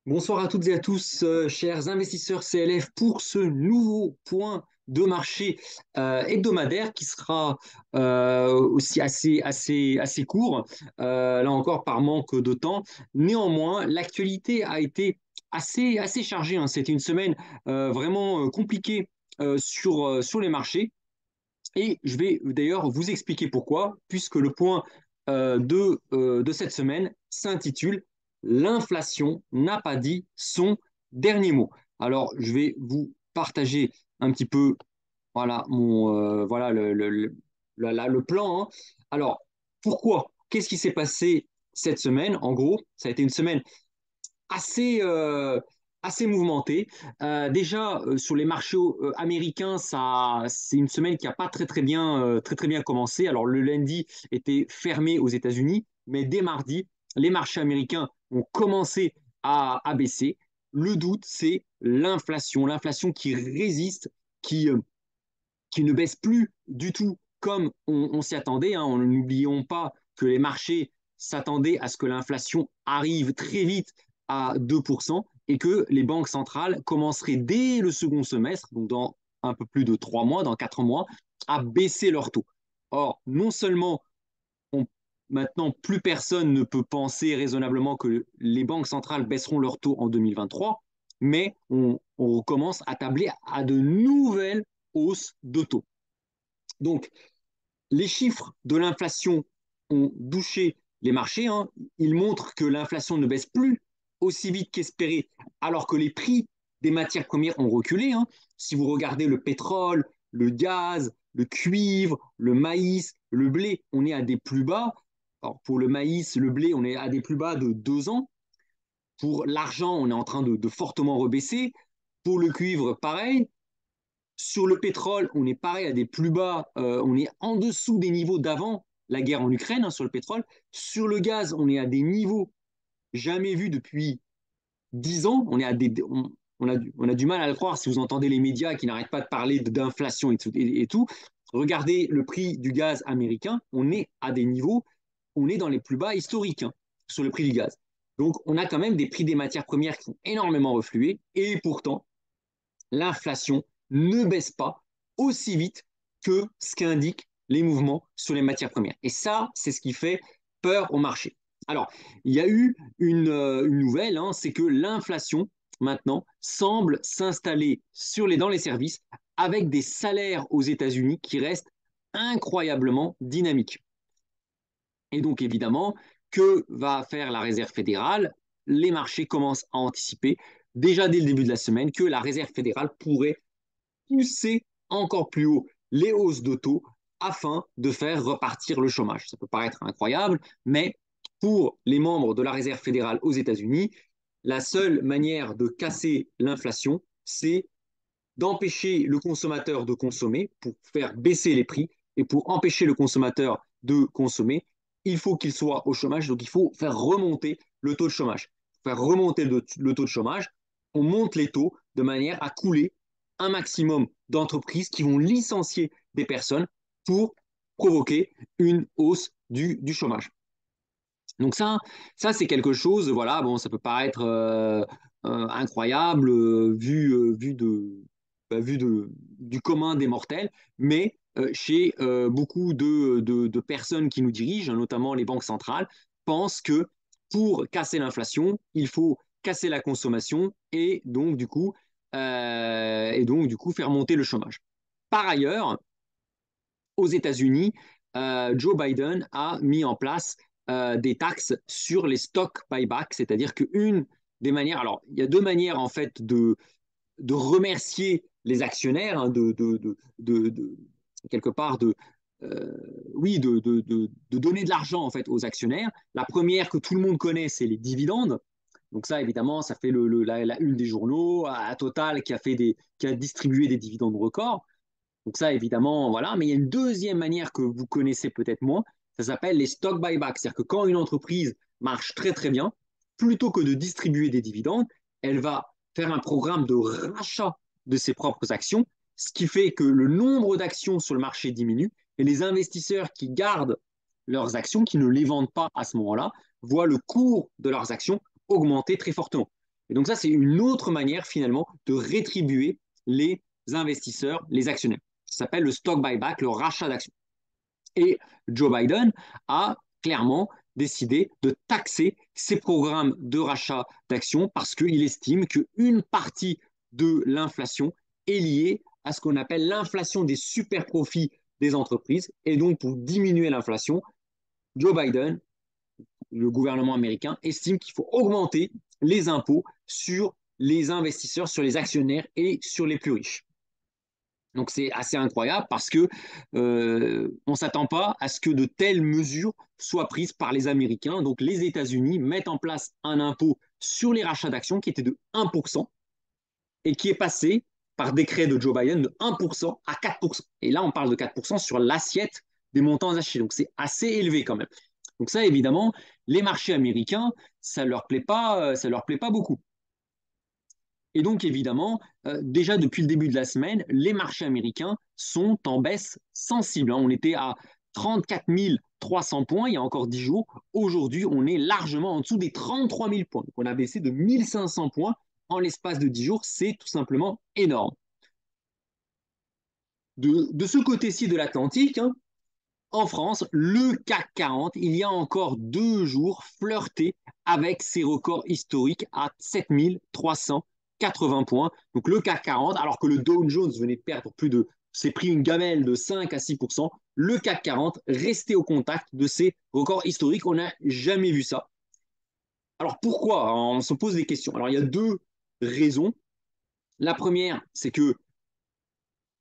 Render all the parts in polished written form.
Bonsoir à toutes et à tous, chers investisseurs CLF, pour ce nouveau point de marché hebdomadaire qui sera aussi assez court, là encore par manque de temps. Néanmoins, l'actualité a été assez chargée, hein. C'était une semaine vraiment compliquée sur les marchés. Et je vais d'ailleurs vous expliquer pourquoi, puisque le point de cette semaine s'intitule L'inflation n'a pas dit son dernier mot. Alors, je vais vous partager un petit peu voilà, voilà le plan, hein. Alors, pourquoi? Qu'est-ce qui s'est passé cette semaine? En gros, ça a été une semaine assez, assez mouvementé. Déjà, sur les marchés américains, c'est une semaine qui n'a pas très bien commencé. Alors, le lundi était fermé aux États-Unis, mais dès mardi, les marchés américains ont commencé à baisser. Le doute, c'est l'inflation qui résiste, qui, euh, qui ne baisse plus du tout comme on s'y attendait, hein. N'oublions pas que les marchés s'attendaient à ce que l'inflation arrive très vite à 2% et que les banques centrales commenceraient dès le second semestre, donc dans un peu plus de 3 mois, dans 4 mois, à baisser leur taux. Or, non seulement on, maintenant plus personne ne peut penser raisonnablement que les banques centrales baisseront leur taux en 2023, mais on commence à tabler à de nouvelles hausses de taux. Donc, les chiffres de l'inflation ont douché les marchés, hein. Ils montrent que l'inflation ne baisse plus aussi vite qu'espéré, alors que les prix des matières premières ont reculé, hein. Si vous regardez le pétrole, le gaz, le cuivre, le maïs, le blé, on est à des plus bas. Alors pour le maïs, le blé, on est à des plus bas de 2 ans. Pour l'argent, on est en train de fortement rebaisser. Pour le cuivre, pareil. Sur le pétrole, on est pareil à des plus bas, on est en dessous des niveaux d'avant la guerre en Ukraine, hein, sur le pétrole. Sur le gaz, on est à des niveaux jamais vus depuis 10 ans. On a du mal à le croire si vous entendez les médias qui n'arrêtent pas de parler d'inflation et tout. Regardez le prix du gaz américain, on est à des niveaux, on est dans les plus bas historiques, hein, sur le prix du gaz. Donc on a quand même des prix des matières premières qui ont énormément reflué et pourtant l'inflation ne baisse pas aussi vite que ce qu'indiquent les mouvements sur les matières premières. Et ça, c'est ce qui fait peur au marché. Alors, il y a eu une nouvelle, hein, c'est que l'inflation, maintenant, semble s'installer dans les services avec des salaires aux États-Unis qui restent incroyablement dynamiques. Et donc, évidemment, que va faire la Réserve fédérale? Les marchés commencent à anticiper, déjà dès le début de la semaine, que la Réserve fédérale pourrait pousser encore plus haut les hausses de taux afin de faire repartir le chômage. Ça peut paraître incroyable, mais pour les membres de la Réserve fédérale aux États-Unis, la seule manière de casser l'inflation, c'est d'empêcher le consommateur de consommer pour faire baisser les prix. Et pour empêcher le consommateur de consommer, il faut qu'il soit au chômage. Donc, il faut faire remonter le taux de chômage. Pour faire remonter le taux de chômage, on monte les taux de manière à couler un maximum d'entreprises qui vont licencier des personnes pour provoquer une hausse du chômage. Donc ça c'est quelque chose, voilà, bon, ça peut paraître incroyable du commun des mortels, mais chez beaucoup de personnes qui nous dirigent, hein, notamment les banques centrales, pensent que pour casser l'inflation, il faut casser la consommation et donc du coup faire monter le chômage. Par ailleurs, aux États-Unis, Joe Biden a mis en place des taxes sur les stocks buyback, c'est-à-dire qu'une des manières, alors il y a deux manières en fait de remercier les actionnaires, hein, quelque part oui, de donner de l'argent en fait aux actionnaires. La première que tout le monde connaît, c'est les dividendes. Donc ça, évidemment, ça fait la une des journaux, à Total qui a distribué des dividendes records. Donc ça, évidemment, voilà. Mais il y a une deuxième manière que vous connaissez peut-être moins. Ça s'appelle les stock buybacks. C'est-à-dire que quand une entreprise marche très très bien, plutôt que de distribuer des dividendes, elle va faire un programme de rachat de ses propres actions, ce qui fait que le nombre d'actions sur le marché diminue et les investisseurs qui gardent leurs actions, qui ne les vendent pas à ce moment-là, voient le cours de leurs actions augmenter très fortement. Et donc ça, c'est une autre manière finalement de rétribuer les investisseurs, les actionnaires. Ça s'appelle le stock buyback, le rachat d'actions. Et Joe Biden a clairement décidé de taxer ces programmes de rachat d'actions parce qu'il estime qu'une partie de l'inflation est liée à ce qu'on appelle l'inflation des super profits des entreprises. Et donc, pour diminuer l'inflation, Joe Biden, le gouvernement américain, estime qu'il faut augmenter les impôts sur les investisseurs, sur les actionnaires et sur les plus riches. Donc c'est assez incroyable parce que on ne s'attend pas à ce que de telles mesures soient prises par les Américains. Donc les États-Unis mettent en place un impôt sur les rachats d'actions qui était de 1% et qui est passé par décret de Joe Biden de 1% à 4%. Et là, on parle de 4% sur l'assiette des montants achetés. Donc c'est assez élevé quand même. Donc ça, évidemment, les marchés américains, ça leur plaît pas beaucoup. Et donc, évidemment, déjà depuis le début de la semaine, les marchés américains sont en baisse sensible. On était à 34 300 points il y a encore 10 jours. Aujourd'hui, on est largement en dessous des 33 000 points. Donc, on a baissé de 1500 points en l'espace de 10 jours. C'est tout simplement énorme. De ce côté-ci de l'Atlantique, hein, en France, le CAC 40, il y a encore 2 jours, flirté avec ses records historiques à 7380 points. Donc le CAC 40, alors que le Dow Jones venait de perdre s'est pris une gamelle de 5 à 6%, le CAC 40 restait au contact de ses records historiques. On n'a jamais vu ça. Alors pourquoi? On se pose des questions. Alors il y a deux raisons. La première, c'est que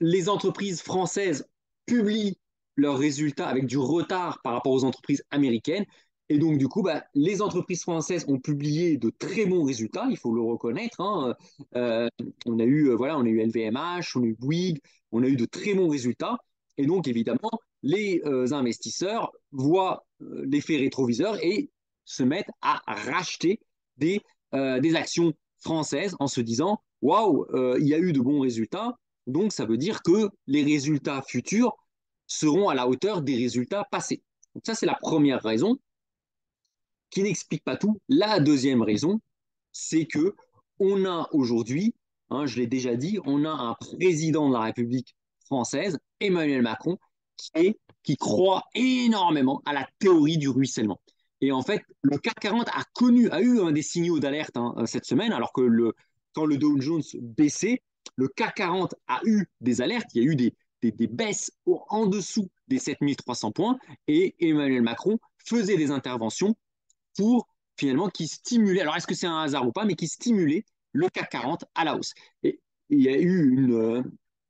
les entreprises françaises publient leurs résultats avec du retard par rapport aux entreprises américaines. Et donc, du coup, bah, les entreprises françaises ont publié de très bons résultats, il faut le reconnaître, hein. Euh, on a eu LVMH, on a eu Bouygues, on a eu de très bons résultats. Et donc, évidemment, les investisseurs voient l'effet rétroviseur et se mettent à racheter des actions françaises en se disant, waouh, il y a eu de bons résultats, donc, ça veut dire que les résultats futurs seront à la hauteur des résultats passés. Donc, ça, c'est la première raison qui n'explique pas tout. La deuxième raison, c'est que on a aujourd'hui, hein, je l'ai déjà dit, on a un président de la République française, Emmanuel Macron, qui croit énormément à la théorie du ruissellement. Et en fait, le CAC 40 a eu des signaux d'alerte, hein, cette semaine, alors que quand le Dow Jones baissait, le CAC 40 a eu des alertes, il y a eu des baisses en dessous des 7300 points, et Emmanuel Macron faisait des interventions pour finalement qui stimulait, alors est-ce que c'est un hasard ou pas, mais qui stimulait le CAC 40 à la hausse. Et il y a eu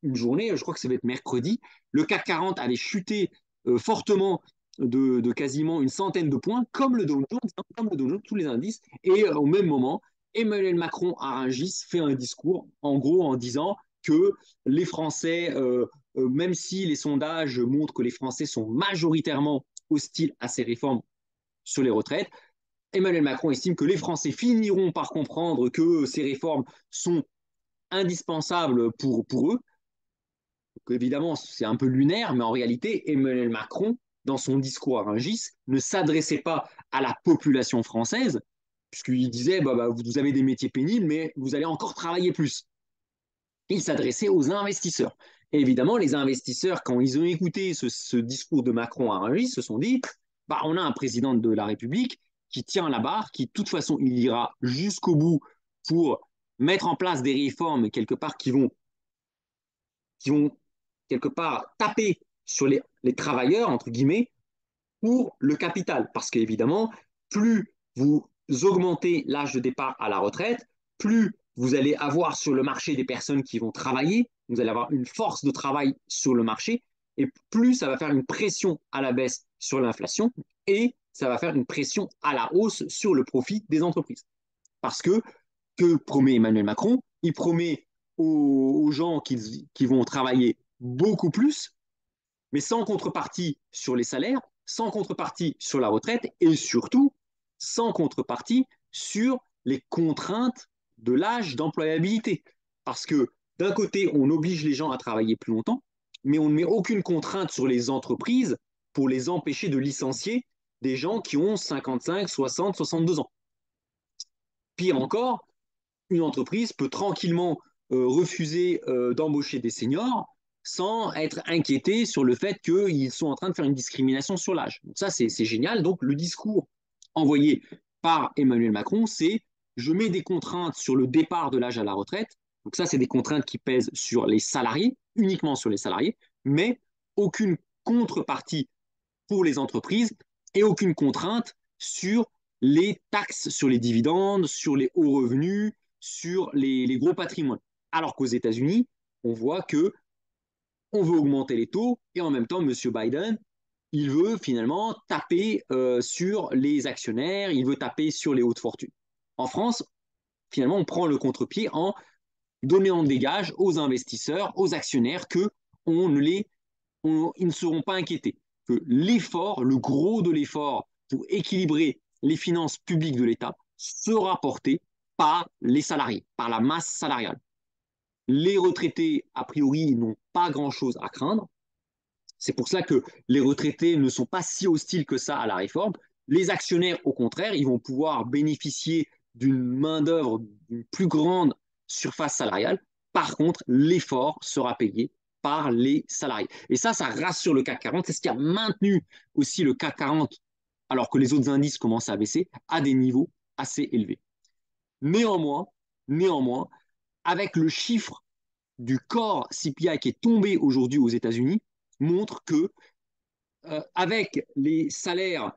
une journée, je crois que ça va être mercredi, le CAC 40 avait chuté fortement de quasiment une centaine de points, comme le Dow Jones, hein, comme le Dow Jones, tous les indices. Et au même moment, Emmanuel Macron à Rungis fait un discours, en gros en disant que les Français, même si les sondages montrent que les Français sont majoritairement hostiles à ces réformes sur les retraites, Emmanuel Macron estime que les Français finiront par comprendre que ces réformes sont indispensables pour eux. Donc, évidemment, c'est un peu lunaire, mais en réalité, Emmanuel Macron, dans son discours à Rungis, ne s'adressait pas à la population française, puisqu'il disait vous avez des métiers pénibles, mais vous allez encore travailler plus. Il s'adressait aux investisseurs. Et évidemment, les investisseurs, quand ils ont écouté ce discours de Macron à Rungis, se sont dit on a un président de la République qui tient la barre, qui de toute façon, il ira jusqu'au bout pour mettre en place des réformes quelque part qui vont quelque part taper sur les travailleurs, entre guillemets, pour le capital. Parce qu'évidemment, plus vous augmentez l'âge de départ à la retraite, plus vous allez avoir sur le marché des personnes qui vont travailler, vous allez avoir une force de travail sur le marché, et plus ça va faire une pression à la baisse sur l'inflation, et ça va faire une pression à la hausse sur le profit des entreprises. Parce que promet Emmanuel Macron? Il promet aux gens qui vont travailler beaucoup plus, mais sans contrepartie sur les salaires, sans contrepartie sur la retraite et surtout sans contrepartie sur les contraintes de l'âge d'employabilité. Parce que d'un côté, on oblige les gens à travailler plus longtemps, mais on ne met aucune contrainte sur les entreprises pour les empêcher de licencier des gens qui ont 55, 60, 62 ans. Pire encore, une entreprise peut tranquillement refuser d'embaucher des seniors sans être inquiété sur le fait qu'ils sont en train de faire une discrimination sur l'âge. Donc ça, c'est génial. Donc le discours envoyé par Emmanuel Macron, c'est je mets des contraintes sur le départ de l'âge à la retraite. Donc ça, c'est des contraintes qui pèsent sur les salariés, uniquement sur les salariés, mais aucune contrepartie pour les entreprises et aucune contrainte sur les taxes sur les dividendes, sur les hauts revenus, sur les gros patrimoines. Alors qu'aux États-Unis, on voit que on veut augmenter les taux et en même temps, M. Biden, il veut finalement taper sur les actionnaires, il veut taper sur les hautes fortunes. En France, finalement, on prend le contre-pied en donnant des gages aux investisseurs, aux actionnaires, que on ne les, ils ne seront pas inquiétés, que l'effort, le gros de l'effort pour équilibrer les finances publiques de l'État sera porté par les salariés, par la masse salariale. Les retraités, a priori, n'ont pas grand-chose à craindre. C'est pour ça que les retraités ne sont pas si hostiles que ça à la réforme. Les actionnaires, au contraire, ils vont pouvoir bénéficier d'une main-d'œuvre d'une plus grande surface salariale. Par contre, l'effort sera payé par les salariés. Et ça rassure le CAC 40. C'est ce qui a maintenu aussi le CAC 40, alors que les autres indices commencent à baisser, à des niveaux assez élevés. Néanmoins, néanmoins, avec le chiffre du core CPI qui est tombé aujourd'hui aux États-Unis, montre que avec les salaires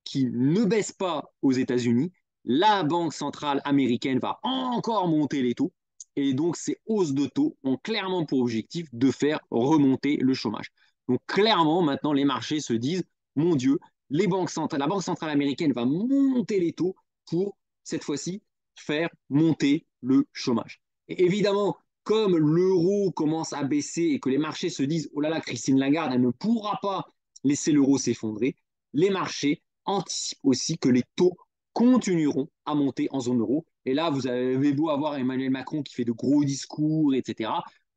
qui ne baissent pas aux États-Unis, la Banque centrale américaine va encore monter les taux. Et donc, ces hausses de taux ont clairement pour objectif de faire remonter le chômage. Donc, clairement, maintenant, les marchés se disent, mon Dieu, la Banque centrale américaine va monter les taux pour, cette fois-ci, faire monter le chômage. Et évidemment, comme l'euro commence à baisser et que les marchés se disent, oh là là, Christine Lagarde, elle ne pourra pas laisser l'euro s'effondrer, les marchés anticipent aussi que les taux continueront à monter en zone euro. Et là, vous avez beau avoir Emmanuel Macron qui fait de gros discours, etc.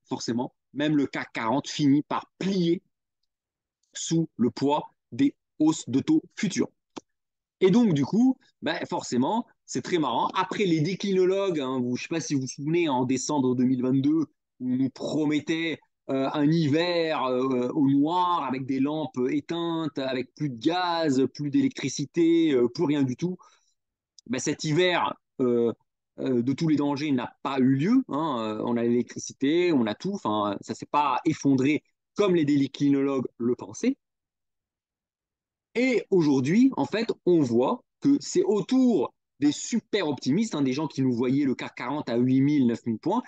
Forcément, même le CAC 40 finit par plier sous le poids des hausses de taux futures. Et donc, du coup, ben, forcément, c'est très marrant. Après les déclinologues, hein, je ne sais pas si vous vous souvenez, en décembre 2022, où on nous promettait un hiver au noir, avec des lampes éteintes, avec plus de gaz, plus d'électricité, plus rien du tout. Ben, cet hiver de tous les dangers n'a pas eu lieu. Hein. On a l'électricité, on a tout. Enfin, ça ne s'est pas effondré comme les déclinologues le pensaient. Et aujourd'hui, en fait, on voit que c'est autour des super optimistes, hein, des gens qui nous voyaient le CAC 40 à 8000, 9000 points,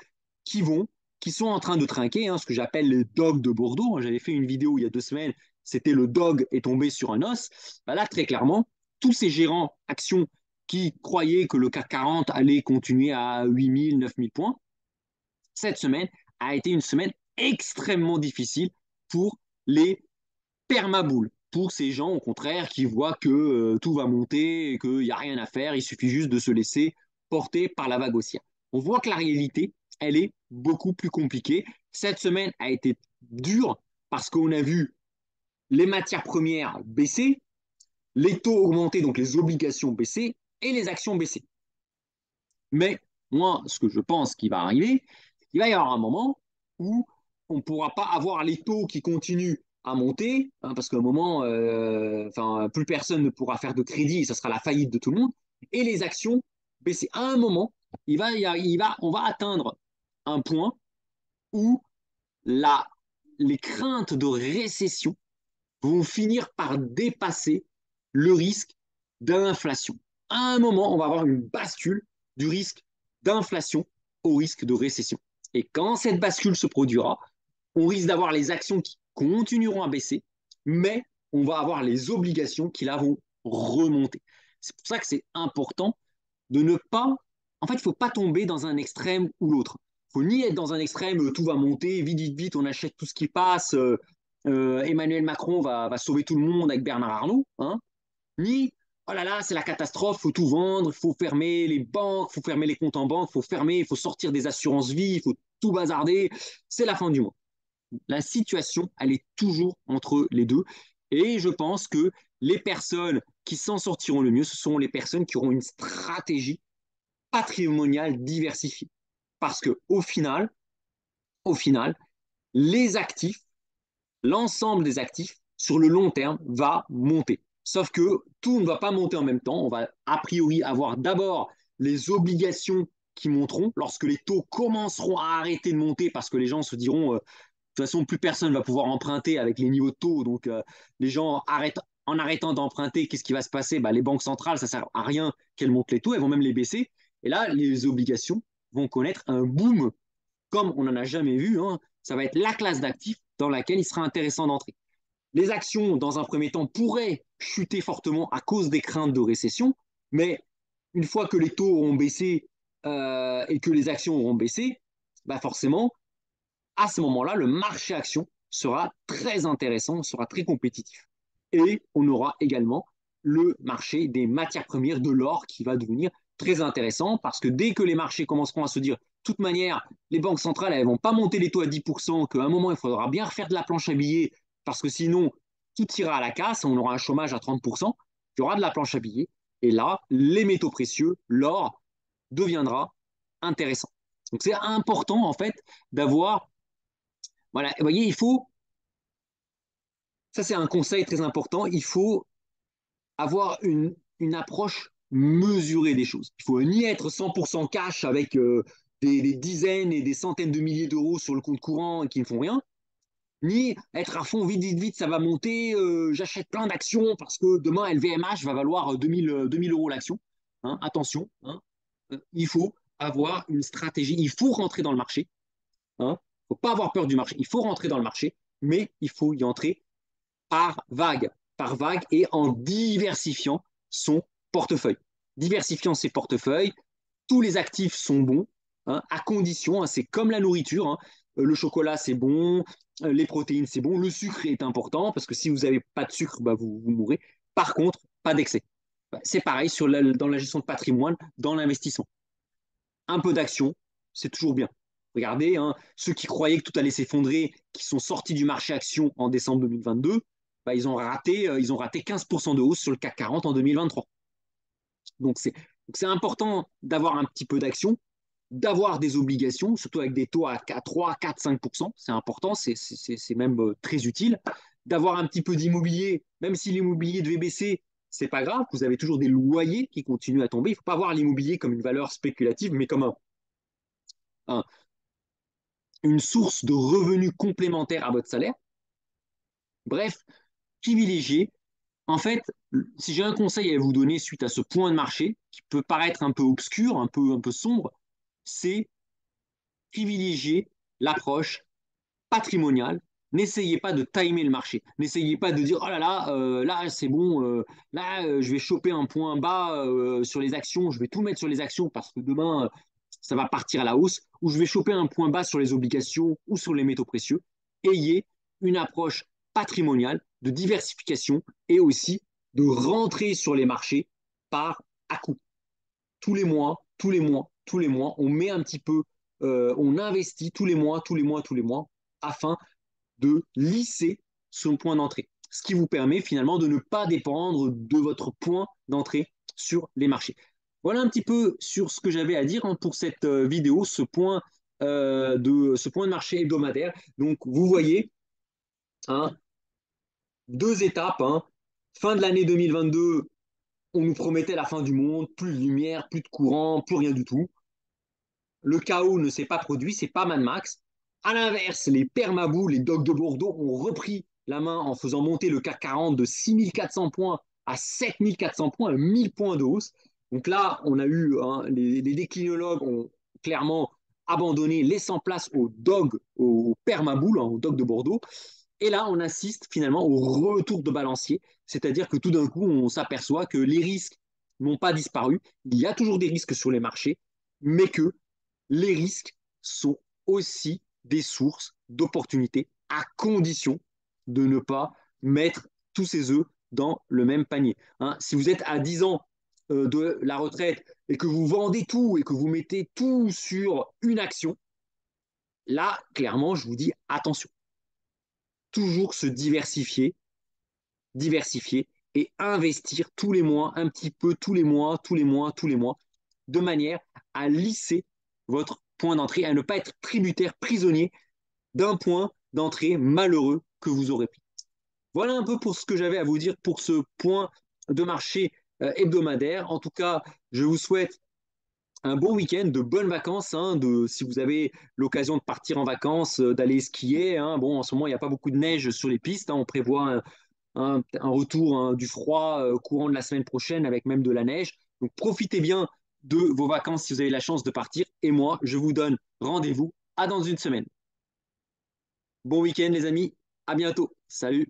qui vont, qui sont en train de trinquer, hein, ce que j'appelle les dogs de Bordeaux. J'avais fait une vidéo il y a 2 semaines, c'était le dog est tombé sur un os. Ben là, très clairement, tous ces gérants actions qui croyaient que le CAC 40 allait continuer à 8000, 9000 points, cette semaine a été une semaine extrêmement difficile pour les permaboules pour ces gens, au contraire, qui voient que tout va monter et qu'il n'y a rien à faire, il suffit juste de se laisser porter par la vague haussière. On voit que la réalité, elle est beaucoup plus compliquée. Cette semaine a été dure parce qu'on a vu les matières premières baisser, les taux augmenter, donc les obligations baisser et les actions baisser. Mais moi, ce que je pense qui va arriver, il va y avoir un moment où on ne pourra pas avoir les taux qui continuent à monter, hein, parce qu'à un moment, plus personne ne pourra faire de crédit, et ça sera la faillite de tout le monde, et les actions baisser. À un moment, on va atteindre un point où la, les craintes de récession vont finir par dépasser le risque d'inflation. À un moment, on va avoir une bascule du risque d'inflation au risque de récession. Et quand cette bascule se produira, on risque d'avoir les actions qui continueront à baisser, mais on va avoir les obligations qui là vont remonter. C'est pour ça que c'est important de ne pas... En fait, il ne faut pas tomber dans un extrême ou l'autre. Il ne faut ni être dans un extrême, tout va monter, vite, vite, vite, on achète tout ce qui passe, Emmanuel Macron va sauver tout le monde avec Bernard Arnault, hein, ni oh là là, c'est la catastrophe, il faut tout vendre, il faut fermer les banques, il faut fermer les comptes en banque, il faut fermer, il faut sortir des assurances vie, il faut tout bazarder, c'est la fin du monde. La situation, elle est toujours entre les deux. Et je pense que les personnes qui s'en sortiront le mieux, ce sont les personnes qui auront une stratégie patrimonial diversifié. Parce que au final, les actifs, l'ensemble des actifs, sur le long terme, va monter. Sauf que tout ne va pas monter en même temps. On va a priori avoir d'abord les obligations qui monteront lorsque les taux commenceront à arrêter de monter parce que les gens se diront de toute façon, plus personne va pouvoir emprunter avec les niveaux de taux. Donc, les gens arrêtent, en arrêtant d'emprunter, qu'est-ce qui va se passer? Bah, les banques centrales, ça ne sert à rien qu'elles montent les taux, elles vont même les baisser. Et là, les obligations vont connaître un boom comme on n'en a jamais vu. Hein. Ça va être la classe d'actifs dans laquelle il sera intéressant d'entrer. Les actions, dans un premier temps, pourraient chuter fortement à cause des craintes de récession, mais une fois que les taux auront baissé et que les actions auront baissé, bah forcément, à ce moment-là, le marché action sera très intéressant, sera très compétitif. Et on aura également le marché des matières premières, de l'or, qui va devenir très intéressant parce que dès que les marchés commenceront à se dire, de toute manière, les banques centrales, elles ne vont pas monter les taux à 10%, qu'à un moment, il faudra bien refaire de la planche à billets parce que sinon, tout ira à la casse, on aura un chômage à 30%, il y aura de la planche à billets. Et là, les métaux précieux, l'or, deviendra intéressant. Donc c'est important, en fait, d'avoir voilà, vous voyez, ça c'est un conseil très important, il faut avoir une approche mesurée des choses. Il faut ni être 100% cash avec des dizaines et des centaines de milliers d'euros sur le compte courant et qui ne font rien, ni être à fond, vite, vite, vite, ça va monter, j'achète plein d'actions parce que demain LVMH va valoir 2000 euros l'action. Hein, attention, hein, il faut avoir une stratégie, il faut rentrer dans le marché. Hein, il ne faut pas avoir peur du marché, il faut rentrer dans le marché, mais il faut y entrer par vague et en diversifiant son portefeuille. Diversifiant ses portefeuilles, tous les actifs sont bons, hein, à condition, hein, c'est comme la nourriture, hein, le chocolat c'est bon, les protéines c'est bon, le sucre est important parce que si vous n'avez pas de sucre, bah, vous mourrez. Par contre, pas d'excès. C'est pareil dans la gestion de patrimoine, dans l'investissement. Un peu d'action, c'est toujours bien. Regardez, hein, ceux qui croyaient que tout allait s'effondrer, qui sont sortis du marché action en décembre 2022, bah, ils ont raté 15% de hausse sur le CAC 40 en 2023. Donc c'est important d'avoir un petit peu d'action, d'avoir des obligations, surtout avec des taux à 3, 4, 5%. C'est important, c'est même très utile. D'avoir un petit peu d'immobilier, même si l'immobilier devait baisser, c'est pas grave, vous avez toujours des loyers qui continuent à tomber. Il ne faut pas voir l'immobilier comme une valeur spéculative, mais comme un, une source de revenus complémentaires à votre salaire. Bref, privilégier. En fait, si j'ai un conseil à vous donner suite à ce point de marché, qui peut paraître un peu obscur, un peu sombre, c'est privilégier l'approche patrimoniale. N'essayez pas de timer le marché. N'essayez pas de dire, oh là c'est bon, je vais choper un point bas sur les actions, je vais tout mettre sur les actions parce que demain, ça va partir à la hausse, ou je vais choper un point bas sur les obligations ou sur les métaux précieux. Ayez une approche patrimoniale de diversification et aussi de rentrer sur les marchés par à-coup. Tous les mois, tous les mois, tous les mois, on met un petit peu, on investit tous les mois, tous les mois, tous les mois, afin de lisser son point d'entrée. Ce qui vous permet finalement de ne pas dépendre de votre point d'entrée sur les marchés. Voilà un petit peu sur ce que j'avais à dire, hein, pour cette vidéo, ce point de marché hebdomadaire. Donc vous voyez, hein, deux étapes. Hein. Fin de l'année 2022, on nous promettait la fin du monde, plus de lumière, plus de courant, plus rien du tout. Le chaos ne s'est pas produit, c'est pas Mad Max. À l'inverse, les Permabou, les Dogs de Bordeaux ont repris la main en faisant monter le CAC 40 de 6400 points à 7400 points, à 1000 points de hausse. Donc là, on a eu, hein, les déclinologues ont clairement abandonné, laissant place aux dogs, aux Permaboule, hein, aux dogs de Bordeaux. Et là, on assiste finalement au retour de balancier, c'est-à-dire que tout d'un coup, on s'aperçoit que les risques n'ont pas disparu. Il y a toujours des risques sur les marchés, mais que les risques sont aussi des sources d'opportunités à condition de ne pas mettre tous ses œufs dans le même panier. Hein, si vous êtes à 10 ans de la retraite et que vous vendez tout et que vous mettez tout sur une action, là, clairement, je vous dis attention. Toujours se diversifier et investir tous les mois, un petit peu tous les mois, tous les mois, tous les mois, de manière à lisser votre point d'entrée, à ne pas être tributaire, prisonnier d'un point d'entrée malheureux que vous aurez pris. Voilà un peu pour ce que j'avais à vous dire pour ce point de marché hebdomadaire. En tout cas, je vous souhaite un bon week-end, de bonnes vacances. Hein, si vous avez l'occasion de partir en vacances, d'aller skier. Hein, bon, en ce moment, il n'y a pas beaucoup de neige sur les pistes. Hein, on prévoit un retour du froid courant de la semaine prochaine avec même de la neige. Donc profitez bien de vos vacances si vous avez la chance de partir. Et moi, je vous donne rendez-vous à dans une semaine. Bon week-end les amis, à bientôt. Salut.